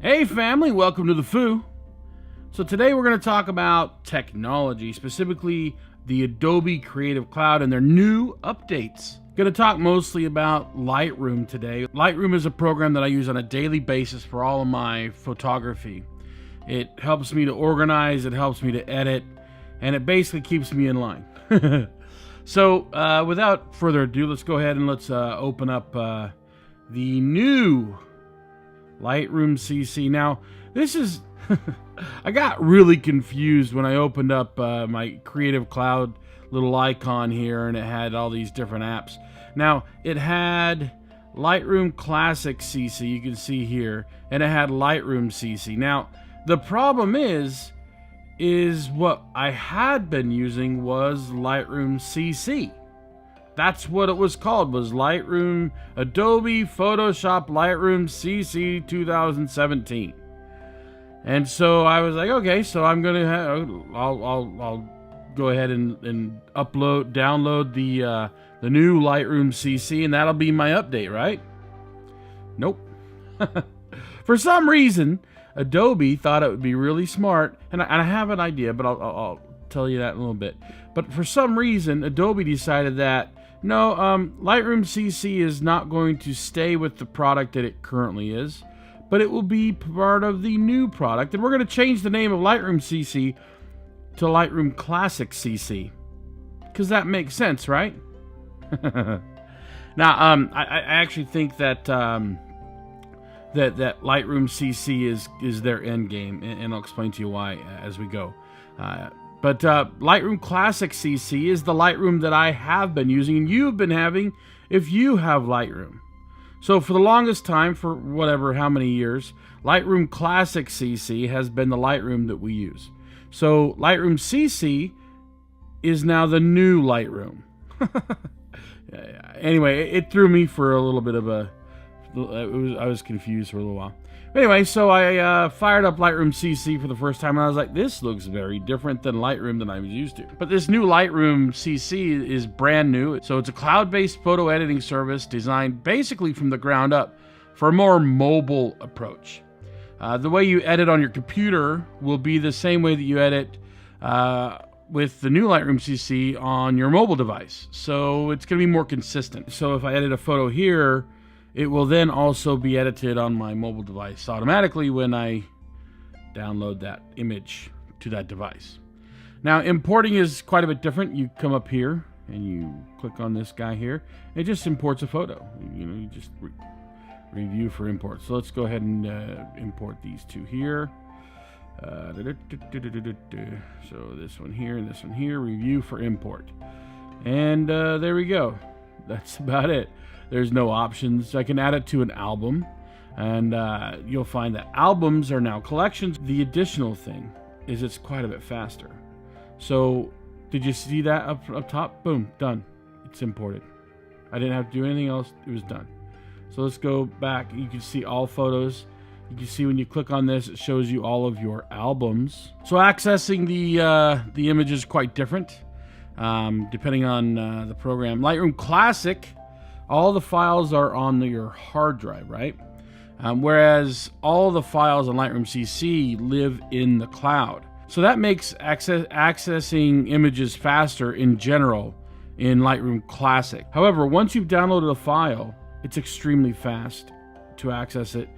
Hey family, welcome to the Foo. So today we're going to talk about technology, specifically the Adobe Creative Cloud and their new updates. Going to talk mostly about Lightroom today. Lightroom is a program that I use on a daily basis for all of my photography. It helps me to organize, it helps me to edit, and it basically keeps me in line. So without further ado, let's go ahead and let's open up the new Lightroom CC. Now, this is... I got really confused when I opened up my Creative Cloud little icon here, and it had all these different apps. Now, it had Lightroom Classic CC, you can see here, and it had Lightroom CC. Now, the problem is what I had been using was Lightroom CC. That's what it was called, was Lightroom, Adobe Photoshop Lightroom CC 2017. And so I was like, okay, so I'm gonna I'll go ahead and download the new Lightroom CC, and that'll be my update, right? Nope. For some reason, Adobe thought it would be really smart, and I have an idea, but I'll tell you that in a little bit. But for some reason, Adobe decided that no, Lightroom CC is not going to stay with the product that it currently is, but it will be part of the new product, and we're going to change the name of Lightroom CC to Lightroom Classic CC, because that makes sense, right? Now, I actually think that that Lightroom CC is their end game, and I'll explain to you why as we go. But Lightroom Classic CC is the Lightroom that I have been using, and you've been having if you have Lightroom. So for the longest time, for whatever, how many years, Lightroom Classic CC has been the Lightroom that we use. So Lightroom CC is now the new Lightroom. Anyway, it threw me for a little bit of a... I was confused for a little while. Anyway, so I fired up Lightroom CC for the first time, and I was like, this looks very different than Lightroom than I was used to. But this new Lightroom CC is brand new. So it's a cloud-based photo editing service designed basically from the ground up for a more mobile approach. The way you edit on your computer will be the same way that you edit with the new Lightroom CC on your mobile device. So it's going to be more consistent. So if I edit a photo here, it will then also be edited on my mobile device automatically when I download that image to that device. Now, importing is quite a bit different. You come up here and you click on this guy here. It just imports a photo. You just review for import. So let's go ahead and import these two here. So this one here and this one here, review for import. And there we go. That's about it. There's no options. I can add it to an album, and you'll find that albums are now collections. The additional thing is it's quite a bit faster. So did you see that up top? Boom, done. It's imported. I didn't have to do anything else. It was done. So let's go back. You can see all photos. You can see when you click on this, it shows you all of your albums. So accessing the image is quite different depending on the program. Lightroom Classic, all the files are on your hard drive, right? Whereas all the files on Lightroom CC live in the cloud. So that makes accessing images faster in general in Lightroom Classic. However, once you've downloaded a file, it's extremely fast to access it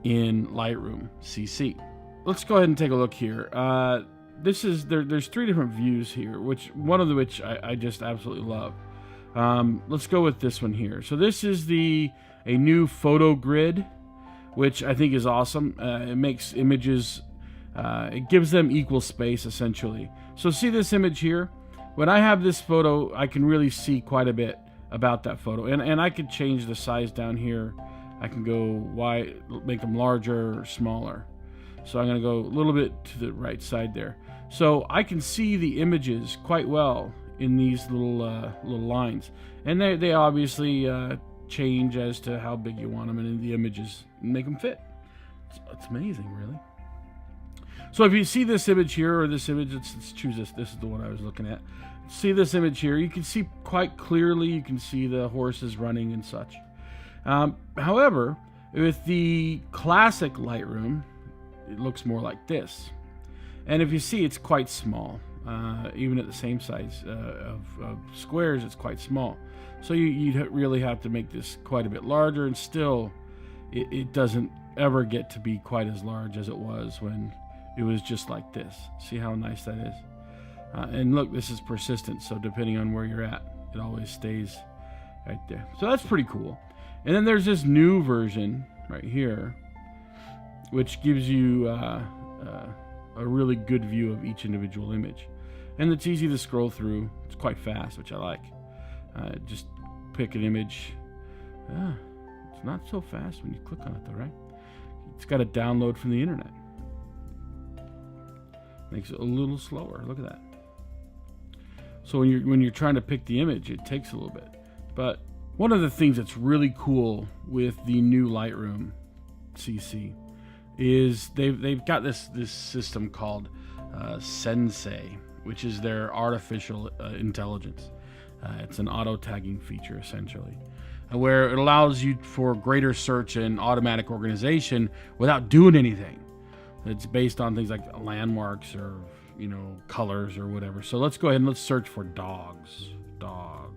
in Lightroom CC. Let's go ahead and take a look here. There's three different views here, one of which I just absolutely love. Let's go with this one here. So this is a new photo grid, which I think is awesome. It makes images, it gives them equal space essentially. So see this image here? When I have this photo, I can really see quite a bit about that photo. And I could change the size down here. I can go wide, make them larger or smaller. So I'm gonna go a little bit to the right side there. So I can see the images quite well in these little lines, and they obviously change as to how big you want them in the images and make them fit. It's amazing, really. So if you see this image here, or this image, let's choose this. This is the one I was looking at. See this image here? You can see quite clearly. You can see the horses running and such. However, with the classic Lightroom, it looks more like this. And if you see, it's quite small. Even at the same size of squares, it's quite small. So you'd really have to make this quite a bit larger, and still it doesn't ever get to be quite as large as it was when it was just like this. See how nice that is? And look, this is persistent, so depending on where you're at, it always stays right there. So that's pretty cool. And then there's this new version right here, which gives you a really good view of each individual image. And it's easy to scroll through. It's quite fast, which I like. Just pick an image. It's not so fast when you click on it though, right? It's got to download from the internet. Makes it a little slower. Look at that. So when you're trying to pick the image, it takes a little bit. But one of the things that's really cool with the new Lightroom CC is they've got this system called Sensei, which is their artificial intelligence. It's an auto tagging feature essentially, where it allows you for greater search and automatic organization without doing anything. It's based on things like landmarks or colors or whatever. So let's go ahead and let's search for dogs. Dog.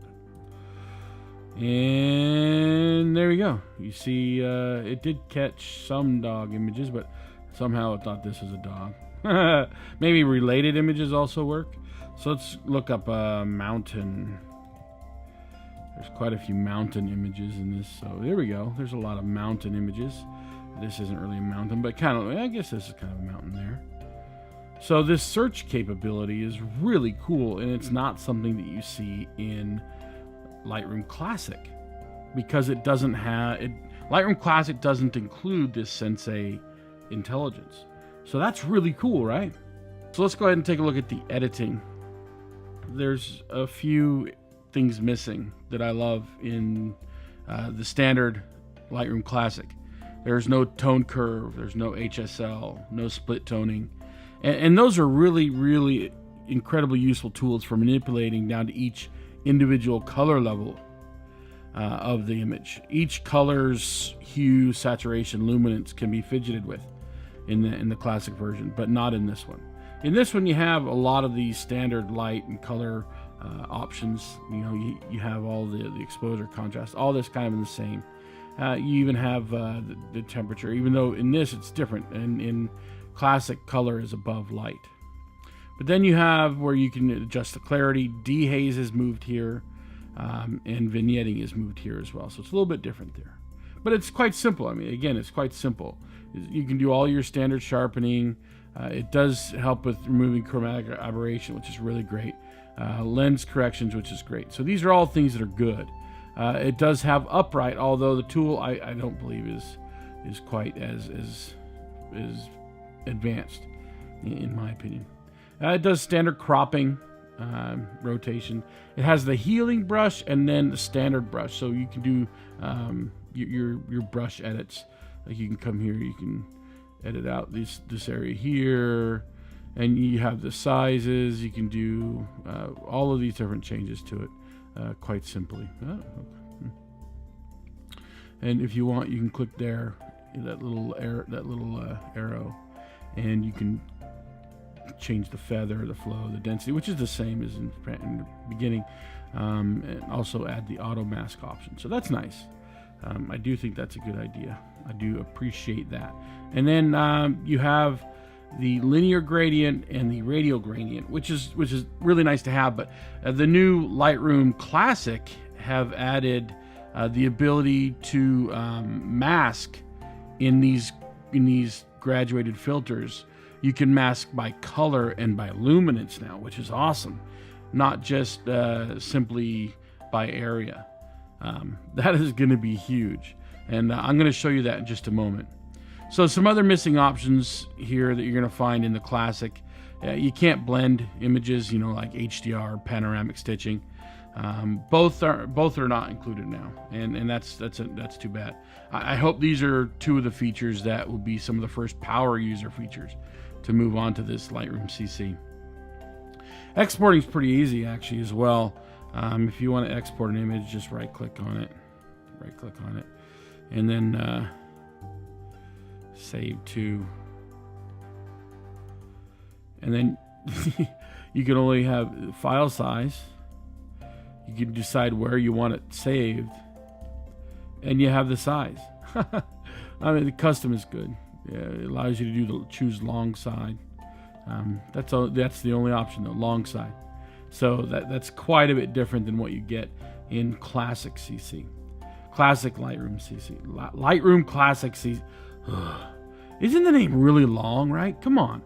And there we go. You see, it did catch some dog images, but somehow it thought this was a dog. Maybe related images also work. So let's look up a mountain. There's quite a few mountain images in this. So there we go. There's a lot of mountain images. This isn't really a mountain, but kind of, I guess this is kind of a mountain there. So this search capability is really cool, and it's not something that you see in Lightroom Classic because it doesn't have it. Lightroom Classic doesn't include this Sensei intelligence. So that's really cool, right? So let's go ahead and take a look at the editing. There's a few things missing that I love in the standard Lightroom Classic. There's no tone curve, there's no HSL, no split toning. And those are really, really incredibly useful tools for manipulating down to each individual color level of the image. Each color's hue, saturation, luminance can be fidgeted with in the classic version, but not in this one. In this one, you have a lot of these standard light and color options. You have all the exposure, contrast, all this kind of in the same. You even have the temperature, even though in this it's different. And in classic, color is above light. But then you have where you can adjust the clarity. Dehaze is moved here, and vignetting is moved here as well. So it's a little bit different there. But it's quite simple. I mean, again, it's quite simple. You can do all your standard sharpening. It does help with removing chromatic aberration, which is really great. Lens corrections, which is great. So these are all things that are good. It does have upright, although the tool I don't believe is quite as advanced, in my opinion. It does standard cropping, rotation. It has the healing brush and then the standard brush, so you can do your brush edits. Like you can come here, you can edit out this area here, and you have the sizes. You can do all of these different changes to it quite simply. And if you want, you can click there, that little arrow, and you can change the feather, the flow, the density, which is the same as in the beginning, and also add the auto mask option. So that's nice. I do think that's a good idea. I do appreciate that. And then you have the linear gradient and the radial gradient, which is really nice to have. But the new Lightroom Classic have added the ability to mask in these graduated filters. You can mask by color and by luminance now, which is awesome. Not just simply by area. That is going to be huge. And I'm going to show you that in just a moment. So some other missing options here that you're going to find in the Classic. You can't blend images, like HDR, panoramic stitching. Both are not included now, and that's too bad. I hope these are two of the features that will be some of the first power user features to move on to this Lightroom CC. Exporting is pretty easy actually as well. If you want to export an image, just right click on it, and then save to. And then you can only have file size. You can decide where you want it saved, and you have the size. I mean, the custom is good. Yeah, it allows you to choose long side. That's the only option, though, long side. So that's quite a bit different than what you get in Classic CC. Classic Lightroom CC. Lightroom Classic CC. Isn't the name really long, right? Come on.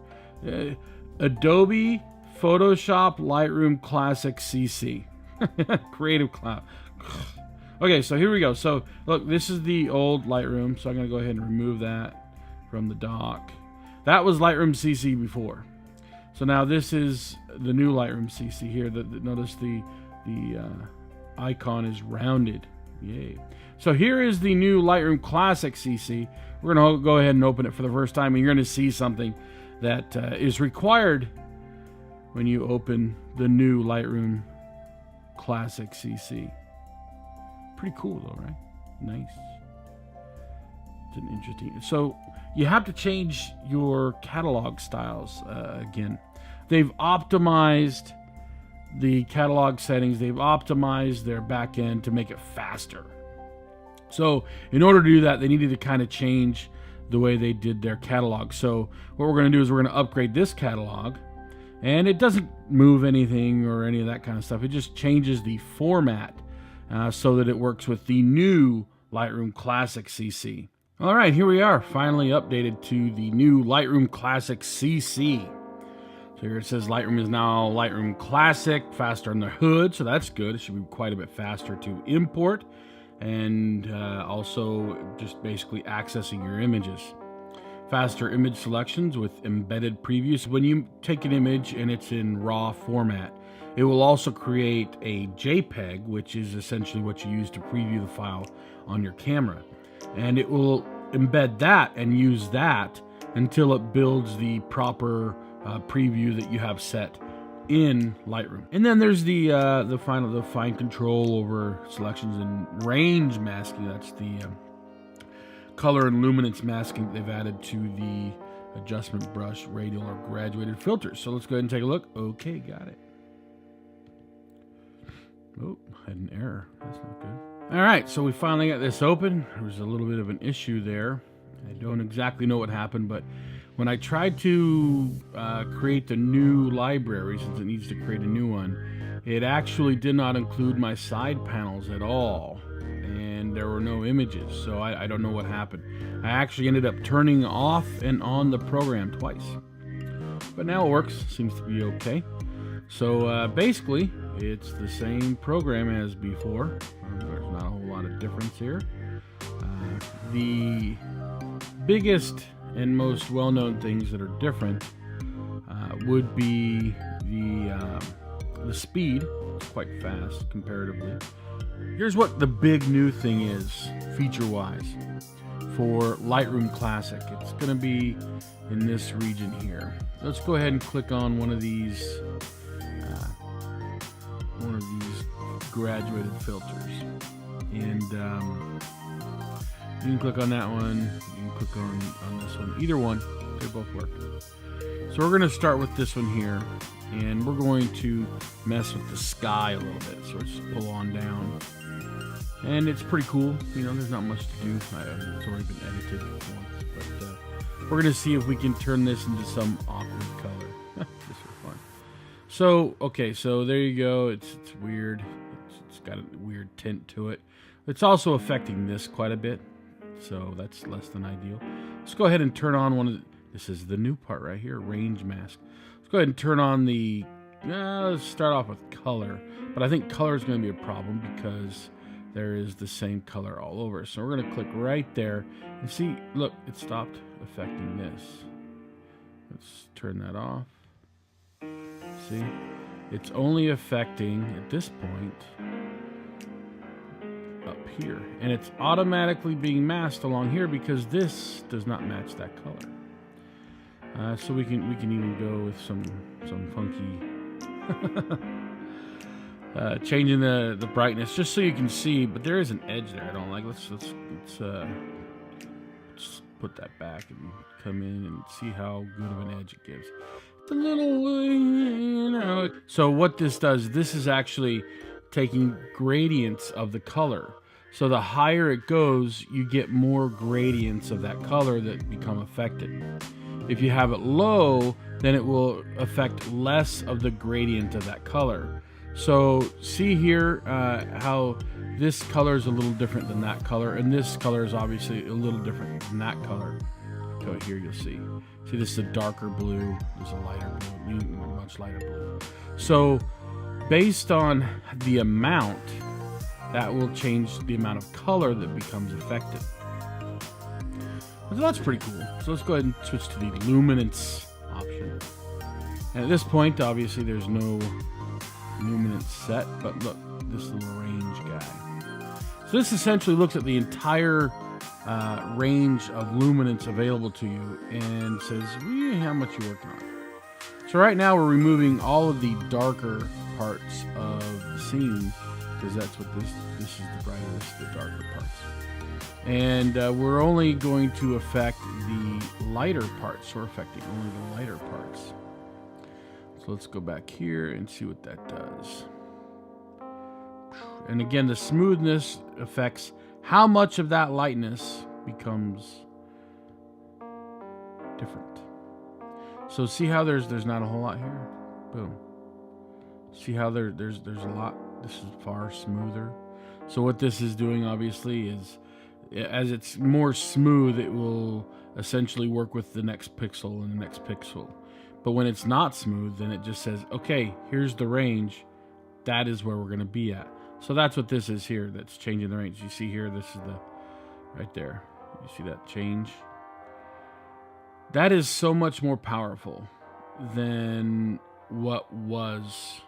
Adobe Photoshop Lightroom Classic CC. Creative Cloud. Okay, so here we go. So look, this is the old Lightroom, so I'm going to go ahead and remove that from the dock. That was Lightroom CC before. So now this is the new Lightroom CC here. Notice the icon is rounded. Yay. So here is the new Lightroom Classic CC. We're going to go ahead and open it for the first time, and you're going to see something that is required when you open the new Lightroom Classic CC. Pretty cool though, right? Nice. It's an interesting. So you have to change your catalog styles again. They've optimized the catalog settings. They've optimized their back end to make it faster. So in order to do that, they needed to kind of change the way they did their catalog. So what we're going to do is we're going to upgrade this catalog, and it doesn't move anything or any of that kind of stuff. It just changes the format so that it works with the new Lightroom Classic CC. All right, here we are, finally updated to the new Lightroom Classic CC. So here it says Lightroom is now Lightroom Classic, faster on the hood, so that's good. It should be quite a bit faster to import, and also just basically accessing your images. Faster image selections with embedded previews. When you take an image and it's in RAW format, it will also create a JPEG, which is essentially what you use to preview the file on your camera. And it will embed that and use that until it builds the proper preview that you have set in Lightroom. And then there's the fine control over selections and range masking. That's the color and luminance masking they've added to the adjustment brush, radial, or graduated filters. So let's go ahead and take a look. Okay, got it. Oh, had an error. That's not good. All right, so we finally got this open. There was a little bit of an issue there. I don't exactly know what happened, but when I tried to create the new library, since it needs to create a new one, it actually did not include my side panels at all, and there were no images, so I don't know what happened. I actually ended up turning off and on the program twice, but now it works. Seems to be okay. So basically, it's the same program as before. There's not a whole lot of difference here. The biggest and most well-known things that are different would be the speed. It's quite fast comparatively. Here's what the big new thing is feature-wise for Lightroom Classic. It's going to be in this region here. Let's go ahead and click on one of these graduated filters, and you can click on that one, you can click on this one, either one, they both work. So we're going to start with this one here, and we're going to mess with the sky a little bit. So let's just pull on down, and it's pretty cool. You know, there's not much to do. It's already been edited once, but we're going to see if we can turn this into some awkward color. Just for fun. So okay, so there you go. It's weird. It's got a weird tint to it. It's also affecting this quite a bit, so that's less than ideal. Let's go ahead and turn on one of the, this is the new part right here, range mask. Let's go ahead and turn on the, let's start off with color, but I think color is going to be a problem because there is the same color all over. So we're going to click right there and see, look, it stopped affecting this. Let's turn that off. See, it's only affecting at this point up here, and it's automatically being masked along here because this does not match that color. So we can even go with some funky changing the brightness just so you can see, but there is an edge there I don't like. Let's put that back and come in and see how good of an edge it gives. the little, you know. So what this does, this is actually taking gradients of the color. So the higher it goes, you get more gradients of that color that become affected. If you have it low, then it will affect less of the gradient of that color. So see here how this color is a little different than that color, and this color is obviously a little different than that color. So here you'll see. See, this is a darker blue, this is a lighter blue, much lighter blue. So based on the amount, that will change the amount of color that becomes affected. So that's pretty cool. So let's go ahead and switch to the Luminance option. And at this point, obviously, there's no Luminance set, but look, this little range guy. So this essentially looks at the entire range of luminance available to you and says, how much you're working on. So right now we're removing all of the darker parts of the scene, because that's what this is the brighter, this is the darker parts. And we're only going to affect the lighter parts, so we're affecting only the lighter parts. So let's go back here and see what that does. And again, the smoothness affects how much of that lightness becomes different. So see how there's not a whole lot here? Boom. See how there's a lot? This is far smoother. So what this is doing, obviously, is as it's more smooth, it will essentially work with the next pixel and the next pixel. But when it's not smooth, then it just says, okay, here's the range. That is where we're going to be at. So that's what this is here, that's changing the range. You see here, this is the, right there. You see that change? That is so much more powerful than what was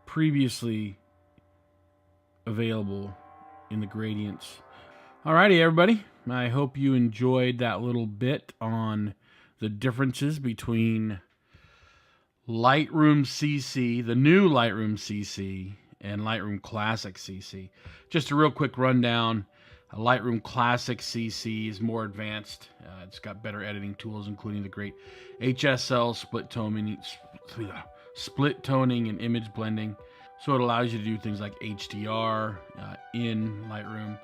previously available in the gradients. Alrighty, everybody. I hope you enjoyed that little bit on the differences between Lightroom CC, the new Lightroom CC, and Lightroom Classic CC. Just a real quick rundown. Lightroom Classic CC is more advanced. It's got better editing tools, including the great HSL split toning and image blending. So it allows you to do things like HDR in Lightroom,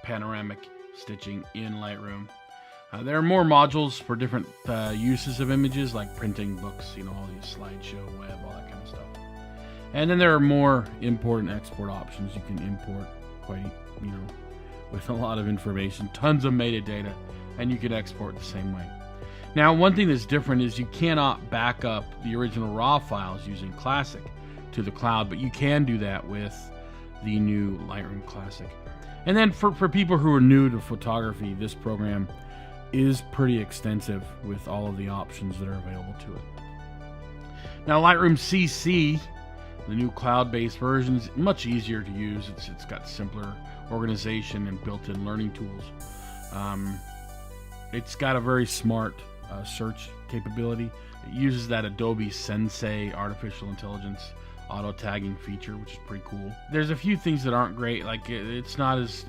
panoramic stitching in Lightroom. There are more modules for different uses of images, like printing books, you know, all these slideshow, web, all that kind of stuff. And then there are more import and export options. You can import quite, you know, with a lot of information, tons of metadata, and you can export the same way. Now, one thing that's different is you cannot back up the original RAW files using Classic to the cloud, but you can do that with the new Lightroom Classic. And then for people who are new to photography, this program is pretty extensive with all of the options that are available to it. Now, Lightroom CC, the new cloud-based version, is much easier to use. It's got simpler organization and built-in learning tools. It's got a very smart search capability. It uses that Adobe Sensei artificial intelligence auto tagging feature, which is pretty cool. There's a few things that aren't great, like it's not as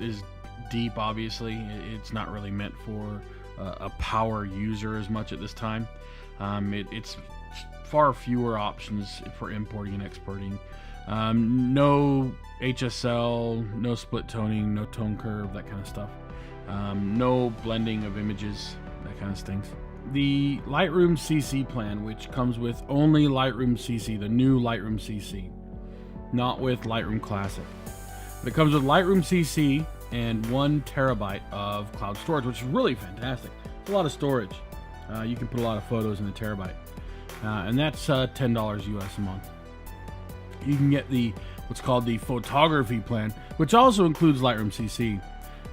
deep, obviously. It's not really meant for a power user as much at this time. It's far fewer options for importing and exporting. No HSL, no split toning, no tone curve, that kind of stuff. No blending of images, that kind of things. The Lightroom CC plan, which comes with only Lightroom CC, the new Lightroom CC, not with Lightroom Classic. But it comes with Lightroom CC and 1 terabyte of cloud storage, which is really fantastic. It's a lot of storage. You can put a lot of photos in a terabyte. And that's $10 US a month. You can get the what's called the photography plan, which also includes Lightroom CC,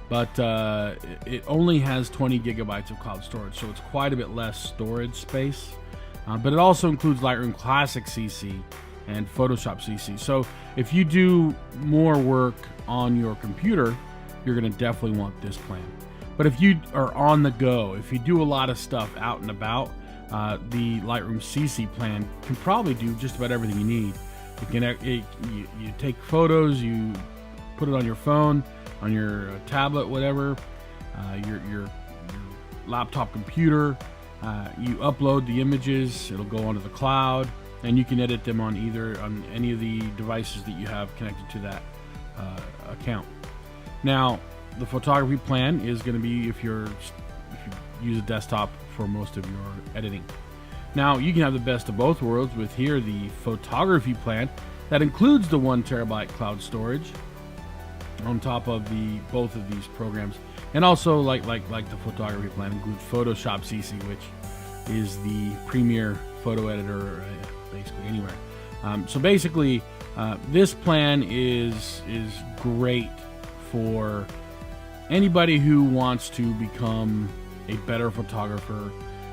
but it only has 20 gigabytes of cloud storage, so it's quite a bit less storage space. But it also includes Lightroom Classic CC and Photoshop CC. So if you do more work on your computer, you're going to definitely want this plan. But if you are on the go, if you do a lot of stuff out and about, the Lightroom CC plan can probably do just about everything you need. You take photos, you put it on your phone, on your tablet, whatever, your laptop computer. You upload the images, it'll go onto the cloud, and you can edit them on any of the devices that you have connected to that account. Now, the photography plan is going to be if you use a desktop for most of your editing. Now, you can have the best of both worlds with here the photography plan that includes the 1 terabyte cloud storage on top of both of these programs, and also like the photography plan includes Photoshop CC, which is the premier photo editor basically anywhere. So basically, this plan is great for anybody who wants to become a better photographer.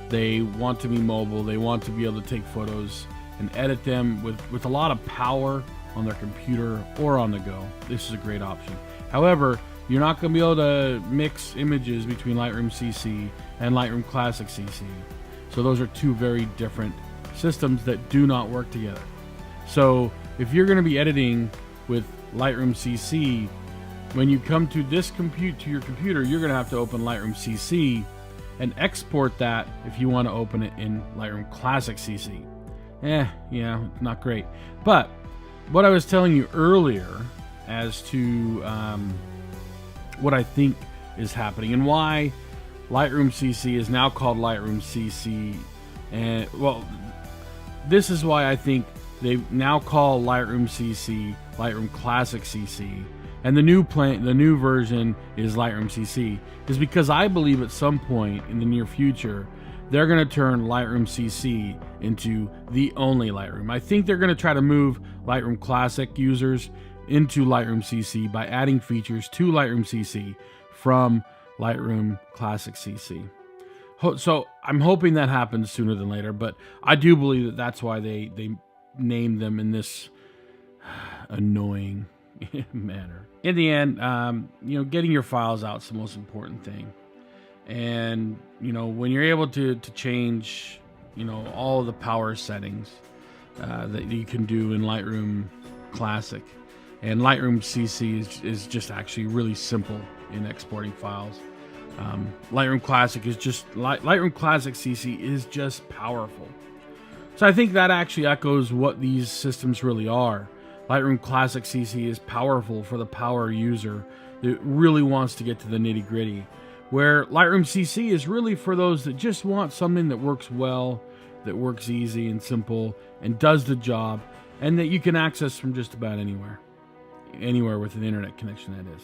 They want to be mobile, they want to be able to take photos and edit them with a lot of power on their computer or on the go. This is a great option. However, you're not going to be able to mix images between Lightroom CC and Lightroom Classic CC. So those are two very different systems that do not work together. So if you're going to be editing with Lightroom CC, when you come to your computer, you're going to have to open Lightroom CC and export that if you want to open it in Lightroom Classic CC. Yeah, not great. But what I was telling you earlier as to what I think is happening and why Lightroom CC is now called Lightroom CC, and well, this is why I think they now call Lightroom CC Lightroom Classic CC, and the new version is Lightroom CC, is because I believe at some point in the near future they're going to turn Lightroom CC into the only Lightroom. I think they're going to try to move Lightroom Classic users into Lightroom CC by adding features to Lightroom CC from Lightroom Classic CC. So I'm hoping that happens sooner than later, but I do believe that that's why they named them in this annoying manner. In the end, getting your files out is the most important thing. And, when you're able to change, all of the power settings that you can do in Lightroom Classic, and Lightroom CC is just actually really simple in exporting files. Lightroom Classic Lightroom Classic CC is just powerful. So I think that actually echoes what these systems really are. Lightroom Classic CC is powerful for the power user that really wants to get to the nitty-gritty, where Lightroom CC is really for those that just want something that works well, that works easy and simple, and does the job, and that you can access from just about anywhere with an internet connection, that is.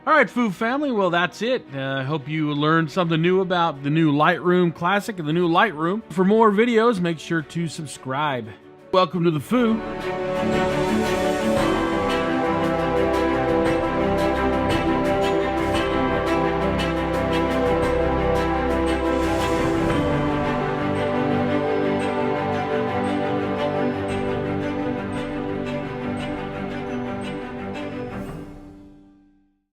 All right, Foo family, well, that's it. I hope you learned something new about the new Lightroom Classic and the new Lightroom. For more videos, make sure to subscribe. Welcome to the Foo.